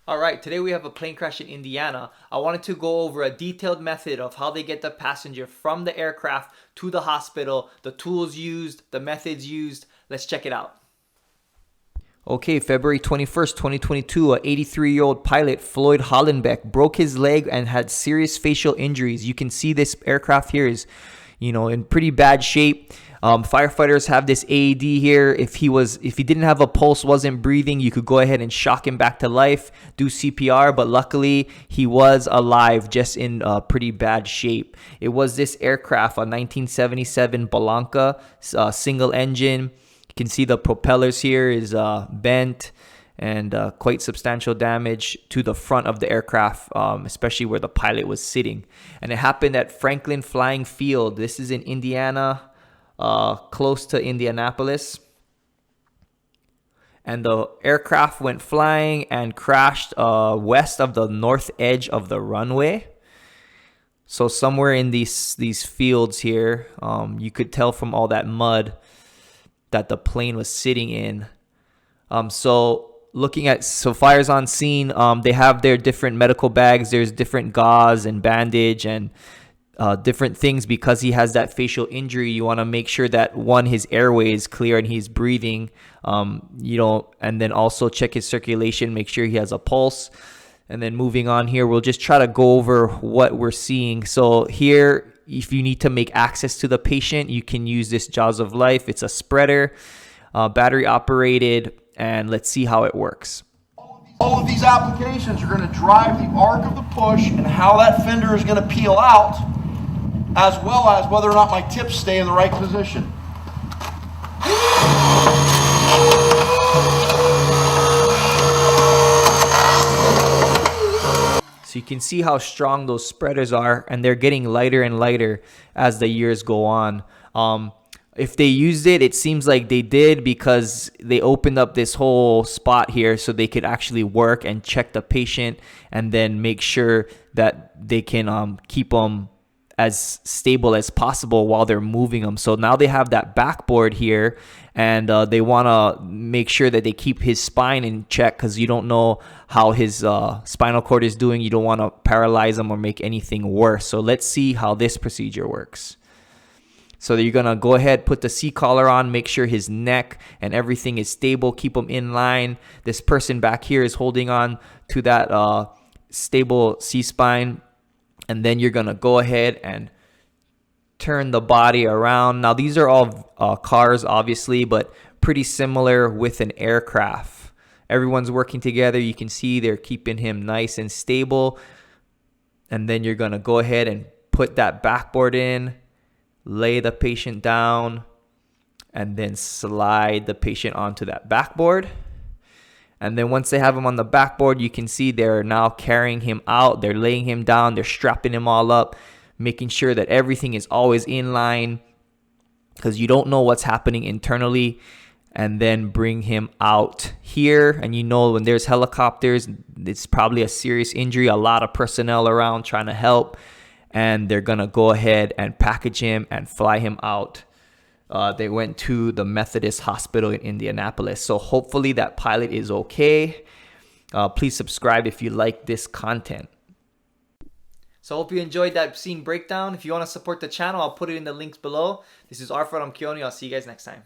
All right, today we have a plane crash in Indiana. I wanted to go over a detailed method of how they get the passenger from the aircraft to the hospital, the tools used, the methods used. Let's check it out. Okay, February 21st, 2022, a 83-year-old pilot, Floyd Hollandbeck, broke his leg and had serious facial injuries. You can see this aircraft here is, in pretty bad shape. Firefighters have this AED here. If he didn't have a pulse, wasn't breathing, you could go ahead and shock him back to life, do CPR. But luckily, he was alive, just in pretty bad shape. It was this aircraft, a 1977 Bellanca, single engine. You can see the propellers here is bent and quite substantial damage to the front of the aircraft, especially where the pilot was sitting. And it happened at Franklin Flying Field. This is in Indiana, close to Indianapolis. And the aircraft went flying and crashed west of the north edge of the runway. So somewhere in these fields here, you could tell from all that mud that the plane was sitting in. So fires on scene, they have their different medical bags. There's different gauze and bandage and different things because he has that facial injury. You want to make sure that his airway is clear and he's breathing, and then also check his circulation, make sure he has a pulse. And then moving on here, we'll just try to go over what we're seeing. So here, if you need to make access to the patient, you can use this Jaws of Life. It's a spreader, battery operated, and let's see how it works. All of these applications are going to drive the arc of the push and how that fender is going to peel out, as well as whether or not my tips stay in the right position. So you can see how strong those spreaders are, and they're getting lighter and lighter as the years go on. If they used it, it seems like they did because they opened up this whole spot here so they could actually work and check the patient and then make sure that they can keep them as stable as possible while they're moving them. So now they have that backboard here, and they want to make sure that they keep his spine in check because you don't know how his spinal cord is doing. You don't want to paralyze him or make anything worse. So let's see how this procedure works. So you're going to go ahead, put the C-collar on, make sure his neck and everything is stable, keep him in line. This person back here is holding on to that stable C-spine. And then you're going to go ahead and turn the body around. Now, these are all cars, obviously, but pretty similar with an aircraft. Everyone's working together. You can see they're keeping him nice and stable. And then you're going to go ahead and put that backboard in, lay the patient down, and then slide the patient onto that backboard. And then once they have him on the backboard, you can see they're now carrying him out. They're laying him down. They're strapping him all up, making sure that everything is always in line because you don't know what's happening internally. And then bring him out here. And when there's helicopters, it's probably a serious injury. A lot of personnel around trying to help. And they're going to go ahead and package him and fly him out. They went to the Methodist hospital in Indianapolis. So hopefully that pilot is okay. Please subscribe if you like this content. So I hope you enjoyed that scene breakdown. If you want to support the channel, I'll put it in the links below. This is Arfad Amkioni. I'll see you guys next time.